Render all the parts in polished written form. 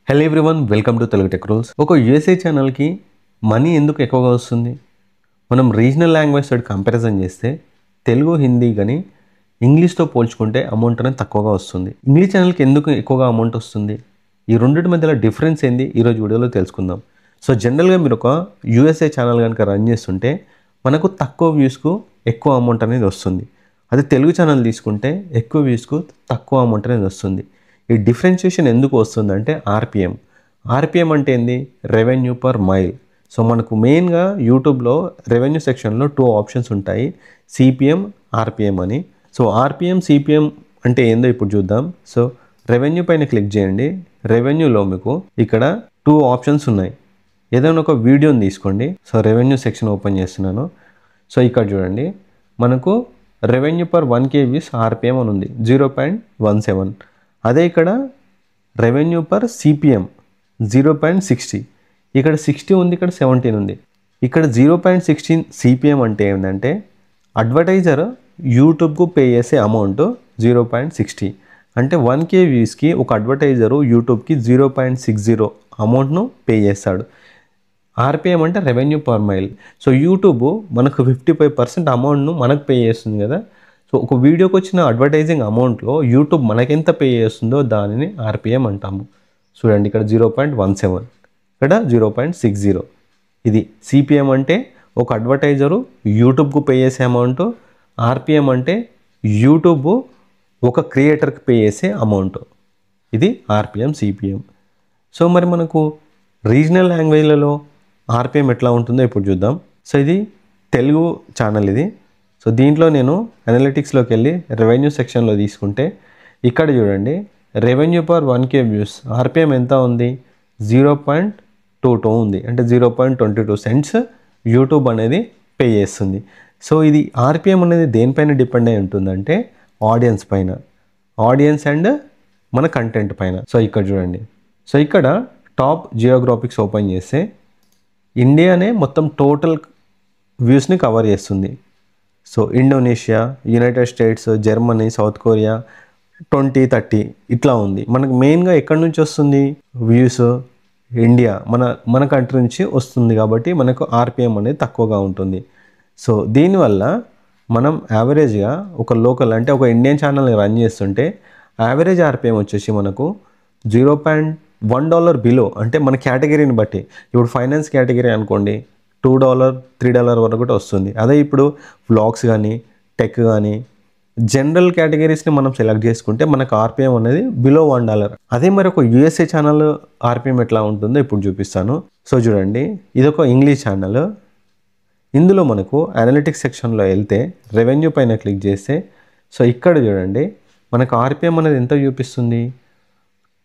Hello everyone, welcome to Telugu tech rules. ఒక USA ఛానల్కి money ఎందుకు ఎక్కువగా వస్తుంది? మనం రీజనల్ లాంగ్వేజ్ తోటి కంపారిజన్ చేస్తే తెలుగు, హిందీ కానీ ఇంగ్లీష్తో పోల్చుకుంటే అమౌంట్ అనేది తక్కువగా వస్తుంది. ఇంగ్లీష్ ఛానల్కి ఎందుకు ఎక్కువగా అమౌంట్ వస్తుంది? ఈ రెండింటి మధ్యలో డిఫరెన్స్ ఏంది ఈరోజు వీడియోలో తెలుసుకుందాం. సో జనరల్గా మీరు ఒక యూఎస్ఏ ఛానల్ కనుక రన్ చేస్తుంటే మనకు తక్కువ వ్యూస్కు ఎక్కువ అమౌంట్ అనేది వస్తుంది. అదే తెలుగు ఛానల్ తీసుకుంటే ఎక్కువ వ్యూస్కు తక్కువ అమౌంట్ అనేది వస్తుంది. ఈ డిఫరెన్షియేషన్ ఎందుకు వస్తుందంటే ఆర్పిఎం అంటే ఏంది? Revenue per mile. సో మనకు మెయిన్గా యూట్యూబ్లో రెవెన్యూ సెక్షన్లో 2 ఆప్షన్స్ ఉంటాయి, సిపిఎం, ఆర్పిఎం అని. సో ఆర్పిఎం, సిపిఎం అంటే ఏందో ఇప్పుడు చూద్దాం. సో రెవెన్యూ పైన క్లిక్ చేయండి. రెవెన్యూలో మీకు ఇక్కడ 2 ఆప్షన్స్ ఉన్నాయి. ఏదైనా ఒక వీడియోని తీసుకోండి. సో రెవెన్యూ సెక్షన్ ఓపెన్ చేస్తున్నాను. సో ఇక్కడ చూడండి, మనకు revenue per 1K views RPM అని ఉంది, 0.17. అదే ఇక్కడ రెవెన్యూ పర్ సిపిఎం 0.60. ఇక్కడ 60 ఉంది, ఇక్కడ 17 ఉంది. ఇక్కడ 0.16 సిపిఎం అంటే ఏంటంటే అడ్వర్టైజర్ యూట్యూబ్కు పే చేసే అమౌంట్ 0.60. అంటే 1K వ్యూస్కి ఒక అడ్వర్టైజరు యూట్యూబ్కి 0.60 అమౌంట్ను పే చేస్తాడు. ఆర్పిఎం అంటే revenue per mile. So YouTube మనకు 55% అమౌంట్ను మనకు పే చేస్తుంది కదా. సో ఒక వీడియోకి వచ్చిన అడ్వర్టైజింగ్ అమౌంట్లో యూట్యూబ్ మనకెంత పే చేస్తుందో దానిని ఆర్పిఎం అంటాము. చూడండి, ఇక్కడ 0.17, ఇక్కడ 0.60. ఇది సిపిఎం అంటే ఒక అడ్వర్టైజరు యూట్యూబ్కు పే చేసే అమౌంట్. ఆర్పిఎం అంటే యూట్యూబ్ ఒక క్రియేటర్కి పే చేసే అమౌంట్. ఇది ఆర్పిఎం, సిపిఎం. సో మరి మనకు రీజనల్ లాంగ్వేజ్లలో ఆర్పిఎం ఎట్లా ఉంటుందో ఇప్పుడు చూద్దాం. సో ఇది తెలుగు ఛానల్ ఇది. సో దీంట్లో నేను అనలిటిక్స్లోకి వెళ్ళి రెవెన్యూ సెక్షన్లో తీసుకుంటే ఇక్కడ చూడండి, revenue per 1K views RPM ఎంత ఉంది? 0.22 ఉంది. అంటే 0.22 సెంట్స్ యూట్యూబ్ అనేది పే చేస్తుంది. సో ఇది ఆర్పిఎం అనేది దేనిపైన డిపెండ్ అయి ఉంటుందంటే ఆడియన్స్ పైన, ఆడియన్స్ అండ్ మన కంటెంట్ పైన. సో ఇక్కడ చూడండి, సో ఇక్కడ టాప్ జియోగ్రాఫిక్స్ ఓపెన్ చేస్తే ఇండియానే మొత్తం టోటల్ వ్యూస్ని కవర్ చేస్తుంది. So Indonesia, United states, Germany, south Korea 20-30 ఇట్లా ఉంది. మనకు మెయిన్గా ఎక్కడి నుంచి వస్తుంది వ్యూస్? ఇండియా, మన కంట్రీ నుంచి వస్తుంది. కాబట్టి మనకు ఆర్పిఎం అనేది తక్కువగా ఉంటుంది. సో దీనివల్ల మనం యావరేజ్గా ఒక లోకల్ అంటే ఒక ఇండియన్ ఛానల్ని రన్ చేస్తుంటే యావరేజ్ ఆర్పిఎం వచ్చేసి మనకు $0.1 బిలో. అంటే మన కేటగిరీని బట్టి, ఇప్పుడు ఫైనాన్స్ కేటగిరీ అనుకోండి $2, $3 వరకు కూడా వస్తుంది. అదే ఇప్పుడు వ్లాగ్స్ కానీ, టెక్ కానీ, జనరల్ కేటగిరీస్ని మనం సెలెక్ట్ చేసుకుంటే మనకు ఆర్పిఎం అనేది బిలో $1. అదే మరి ఒక యూఎస్ఏ ఛానల్ ఆర్పిఎం ఎట్లా ఉంటుందో ఇప్పుడు చూపిస్తాను. సో చూడండి, ఇదొక ఇంగ్లీష్ ఛానల్. ఇందులో మనకు అనలిటిక్స్ సెక్షన్లో వెళ్తే రెవెన్యూ పైన క్లిక్ చేస్తే సో ఇక్కడ చూడండి, మనకు ఆర్పిఎం అనేది ఎంత చూపిస్తుంది?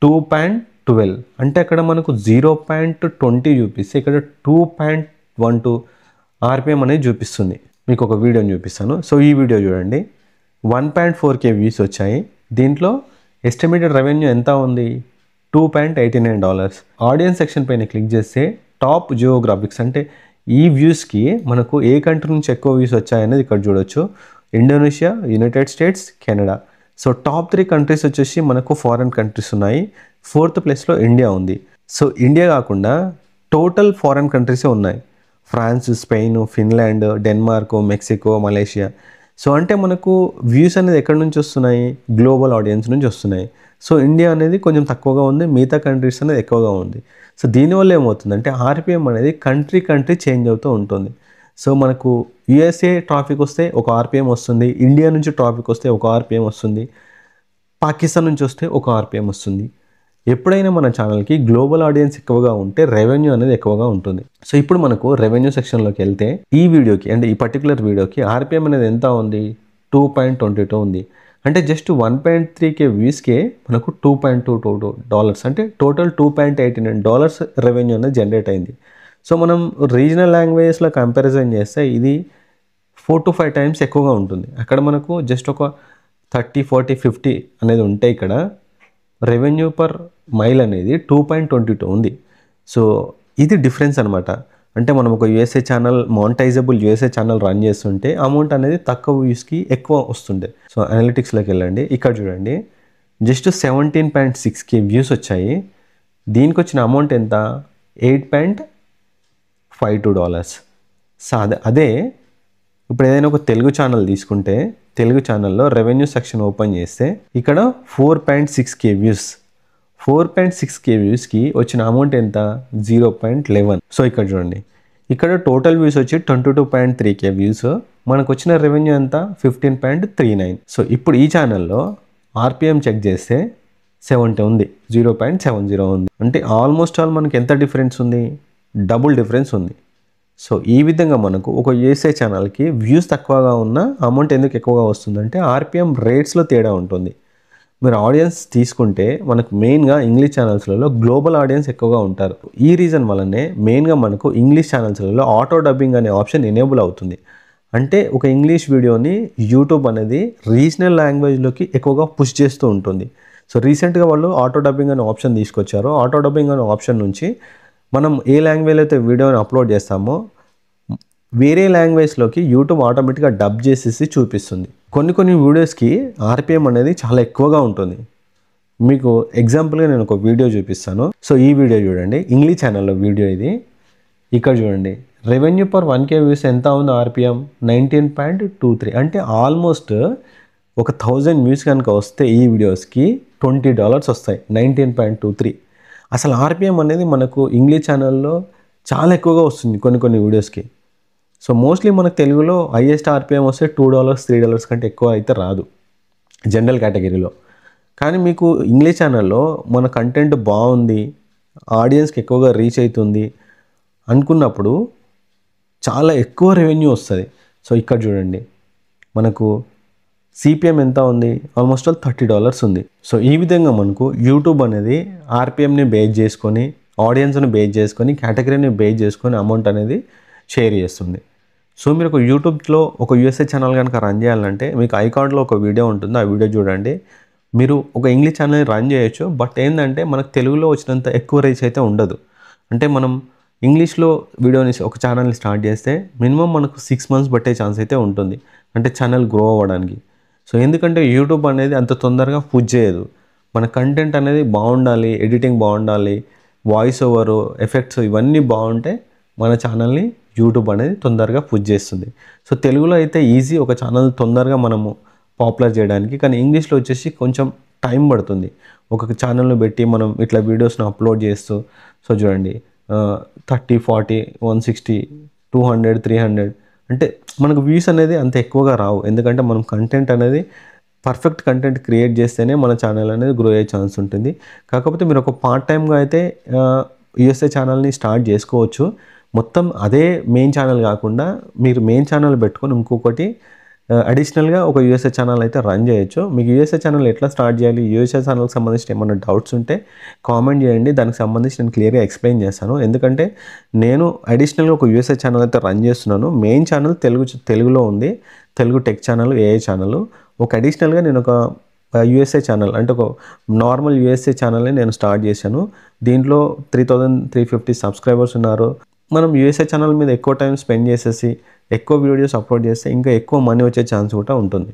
2.12. అంటే అక్కడ మనకు 0.20 చూపిస్తే ఇక్కడ 2.12 ఆర్పిఎం అనేది చూపిస్తుంది. మీకు ఒక వీడియోని చూపిస్తాను. సో ఈ వీడియో చూడండి, 1.4K వ్యూస్ వచ్చాయి. దీంట్లో ఎస్టిమేటెడ్ రెవెన్యూ ఎంత ఉంది? $2.89. ఆడియన్స్ సెక్షన్ పైన క్లిక్ చేస్తే టాప్ జియోగ్రాఫిక్స్ అంటే ఈ వ్యూస్కి మనకు ఏ కంట్రీ నుంచి ఎక్కువ వ్యూస్ వచ్చాయనేది ఇక్కడ చూడొచ్చు. Indonesia, United States, Canada. So top 3 countries వచ్చేసి మనకు ఫారెన్ కంట్రీస్ ఉన్నాయి. 4th ప్లేస్లో ఇండియా ఉంది. సో ఇండియా కాకుండా టోటల్ ఫారెన్ కంట్రీసే ఉన్నాయి. France, Spain, Finland, Denmark, Mexico, Malaysia. So అంటే మనకు వ్యూస్ అనేది ఎక్కడి నుంచి వస్తున్నాయి? గ్లోబల్ ఆడియన్స్ నుంచి వస్తున్నాయి. సో ఇండియా అనేది కొంచెం తక్కువగా ఉంది, మిగతా కంట్రీస్ అనేది ఎక్కువగా ఉంది. సో దీనివల్ల ఏమవుతుందంటే ఆర్పిఎం అనేది కంట్రీ చేంజ్ అవుతూ ఉంటుంది. సో మనకు యుఎస్ఏ ట్రాఫిక్ వస్తే ఒక ఆర్పిఎం వస్తుంది, ఇండియా నుంచి ట్రాఫిక్ వస్తే ఒక ఆర్పిఎం వస్తుంది, పాకిస్తాన్ నుంచి వస్తే ఒక ఆర్పిఎం వస్తుంది. ఎప్పుడైనా మన ఛానల్కి గ్లోబల్ ఆడియన్స్ ఎక్కువగా ఉంటే రెవెన్యూ అనేది ఎక్కువగా ఉంటుంది. సో ఇప్పుడు మనకు రెవెన్యూ సెక్షన్లోకి వెళ్తే ఈ వీడియోకి అంటే ఈ పర్టికులర్ వీడియోకి ఆర్పిఎం అనేది ఎంత ఉంది? 2.22 ఉంది. అంటే జస్ట్ 1.3K వ్యూస్కే మనకు $2.22 అంటే టోటల్ $2.89 రెవెన్యూ అనేది జనరేట్ అయింది. సో మనం రీజనల్ లాంగ్వేజెస్లో కంపారిజన్ చేస్తే ఇది 4 to 5 టైమ్స్ ఎక్కువగా ఉంటుంది. అక్కడ మనకు జస్ట్ ఒక 30, 40, 50 అనేది ఉంటే ఇక్కడ రెవెన్యూ పర్ మైల్ అనేది 2.22 ఉంది. సో ఇది డిఫరెన్స్ అనమాట. అంటే మనం ఒక USA channel, monetisable USA channel run చేస్తుంటే అమౌంట్ అనేది తక్కువ వ్యూస్కి ఎక్కువ వస్తుండే. సో అనలిటిక్స్లోకి వెళ్ళండి, ఇక్కడ చూడండి, జస్ట్ 17.6K వ్యూస్ వచ్చాయి. దీనికి వచ్చిన అమౌంట్ ఎంత? $8.52. సో అదే ఇప్పుడు ఏదైనా ఒక తెలుగు ఛానల్ తీసుకుంటే తెలుగు ఛానల్లో రెవెన్యూ సెక్షన్ ఓపెన్ చేస్తే ఇక్కడ 4.6K వ్యూస్. 4.6K వ్యూస్కి వచ్చిన అమౌంట్ ఎంత? 0.11. సో ఇక్కడ చూడండి, ఇక్కడ టోటల్ వ్యూస్ వచ్చి 22.3K వ్యూస్, మనకు వచ్చిన రెవెన్యూ ఎంత? 15.39. సో ఇప్పుడు ఈ ఛానల్లో ఆర్పిఎం చెక్ చేస్తే 70 ఉంది, 0.70 ఉంది. అంటే ఆల్మోస్ట్ ఆల్ మనకి ఎంత డిఫరెన్స్ ఉంది? డబుల్ డిఫరెన్స్ ఉంది. సో ఈ విధంగా మనకు ఒక యూఎస్ఏ ఛానల్కి వ్యూస్ తక్కువగా ఉన్న అమౌంట్ ఎందుకు ఎక్కువగా వస్తుందంటే ఆర్పిఎం రేట్స్లో తేడా ఉంటుంది. మీరు ఆడియన్స్ తీసుకుంటే మనకు మెయిన్గా ఇంగ్లీష్ ఛానల్స్లలో గ్లోబల్ ఆడియన్స్ ఎక్కువగా ఉంటారు. ఈ రీజన్ వల్లనే మెయిన్గా మనకు ఇంగ్లీష్ ఛానల్స్లలో ఆటో డబ్బింగ్ అనే ఆప్షన్ ఎనేబుల్ అవుతుంది. అంటే ఒక ఇంగ్లీష్ వీడియోని యూట్యూబ్ అనేది రీజనల్ లాంగ్వేజ్లోకి ఎక్కువగా పుష్ చేస్తూ ఉంటుంది. సో రీసెంట్గా వాళ్ళు ఆటో డబ్బింగ్ అనే ఆప్షన్ తీసుకొచ్చారు. ఆటో డబ్బింగ్ అనే ఆప్షన్ నుంచి మనం ఏ లాంగ్వేజ్లో అయితే వీడియోని అప్లోడ్ చేస్తామో వేరే లాంగ్వేజ్లోకి యూట్యూబ్ ఆటోమేటిక్గా డబ్ చేసేసి చూపిస్తుంది. కొన్ని వీడియోస్కి ఆర్పిఎం అనేది చాలా ఎక్కువగా ఉంటుంది. మీకు ఎగ్జాంపుల్గా నేను ఒక వీడియో చూపిస్తాను. సో ఈ వీడియో చూడండి, ఇంగ్లీష్ ఛానల్లో వీడియో ఇది. ఇక్కడ చూడండి, రెవెన్యూ పర్ 1K వ్యూస్ ఎంత ఉంది? ఆర్పిఎం 19.23. అంటే ఆల్మోస్ట్ ఒక 1000 వ్యూస్ కనుక వస్తే ఈ వీడియోస్కి $20 వస్తాయి. 19.23. అసలు ఆర్పిఎం అనేది మనకు ఇంగ్లీష్ ఛానల్లో చాలా ఎక్కువగా వస్తుంది కొన్ని వీడియోస్కి. సో మోస్ట్లీ మనకు తెలుగులో హైయెస్ట్ ఆర్పిఎం వస్తే $2, $3 కంటే ఎక్కువ అయితే రాదు జనరల్ కేటగిరీలో. కానీ మీకు ఇంగ్లీష్ ఛానల్లో మన కంటెంట్ బాగుంది, ఆడియన్స్కి ఎక్కువగా రీచ్ అవుతుంది అనుకున్నప్పుడు చాలా ఎక్కువ రెవెన్యూ వస్తుంది. సో ఇక్కడ చూడండి, మనకు సిపిఎం ఎంత ఉంది? ఆల్మోస్ట్ ఆల్ $30 ఉంది. సో ఈ విధంగా మనకు యూట్యూబ్ అనేది ఆర్పిఎంని బేస్ చేసుకొని, ఆడియన్స్ని బేస్ చేసుకొని, కేటగిరీని బేస్ చేసుకొని అమౌంట్ అనేది షేర్ చేస్తుంది. సో మీరు ఒక యూట్యూబ్లో ఒక యూఎస్ఏ ఛానల్ కనుక రన్ చేయాలంటే మీకు ఐకార్డ్లో ఒక వీడియో ఉంటుంది, ఆ వీడియో చూడండి. మీరు ఒక ఇంగ్లీష్ ఛానల్ని రన్ చేయొచ్చు, బట్ ఏంటంటే మనకు తెలుగులో వచ్చినంత ఎక్కువ రీచ్ అయితే ఉండదు. అంటే మనం ఇంగ్లీష్లో వీడియోని ఒక ఛానల్ని స్టార్ట్ చేస్తే మినిమం మనకు 6 months పట్టే ఛాన్స్ అయితే ఉంటుంది, అంటే ఛానల్ గ్రో అవ్వడానికి. సో ఎందుకంటే యూట్యూబ్ అనేది అంత తొందరగా పుష్ చేయదు. మన కంటెంట్ అనేది బాగుండాలి, ఎడిటింగ్ బాగుండాలి, వాయిస్ ఓవర్ ఎఫెక్ట్స్ ఇవన్నీ బాగుంటే మన ఛానల్ని యూట్యూబ్ అనేది తొందరగా పుష్ చేస్తుంది. సో తెలుగులో అయితే ఈజీ ఒక ఛానల్ తొందరగా మనము పాపులర్ చేయడానికి, కానీ ఇంగ్లీష్లో వచ్చేసి కొంచెం టైం పడుతుంది. ఒక ఛానల్ని పెట్టి మనం ఇట్లా వీడియోస్ని అప్లోడ్ చేస్తూ, సో చూడండి 30, 40, 160, 200, 300 అంటే మనకు వ్యూస్ అనేది అంత ఎక్కువగా రావు. ఎందుకంటే మనం కంటెంట్ అనేది పర్ఫెక్ట్ కంటెంట్ క్రియేట్ చేస్తేనే మన ఛానల్ అనేది గ్రో అయ్యే ఛాన్స్ ఉంటుంది. కాకపోతే మీరు ఒక పార్ట్ టైమ్గా అయితే యూఎస్ఏ ఛానల్ని స్టార్ట్ చేసుకోవచ్చు. మొత్తం అదే మెయిన్ ఛానల్ కాకుండా మీరు మెయిన్ ఛానల్ పెట్టుకొని ఇంకొకటి అడిషనల్గా ఒక యూఎస్ఏ ఛానల్ అయితే రన్ చేయొచ్చు. మీకు యూఎస్ఏ ఛానల్ ఎట్లా స్టార్ట్ చేయాలి, యూఎస్ఏ ఛానల్కి సంబంధించిన ఏమైనా డౌట్స్ ఉంటే కామెంట్ చేయండి, దానికి సంబంధించి నేను క్లియర్గా ఎక్స్ప్లెయిన్ చేస్తాను. ఎందుకంటే నేను అడిషనల్గా ఒక యూఎస్ఏ ఛానల్ అయితే రన్ చేస్తున్నాను. మెయిన్ ఛానల్ తెలుగులో ఉంది, Telugu tech channel, AI channel. ఒక అడిషనల్గా నేను ఒక యూఎస్ఏ ఛానల్ అంటే ఒక నార్మల్ యూఎస్ఏ ఛానల్ని నేను స్టార్ట్ చేశాను. దీంట్లో 3350 సబ్స్క్రైబర్స్ ఉన్నారు. మనం యూఎస్ఏ ఛానల్ మీద ఎక్కువ టైం స్పెండ్ చేసేసి ఎక్కువ వీడియోస్ అప్లోడ్ చేస్తే ఇంకా ఎక్కువ మనీ వచ్చే ఛాన్స్ కూడా ఉంటుంది.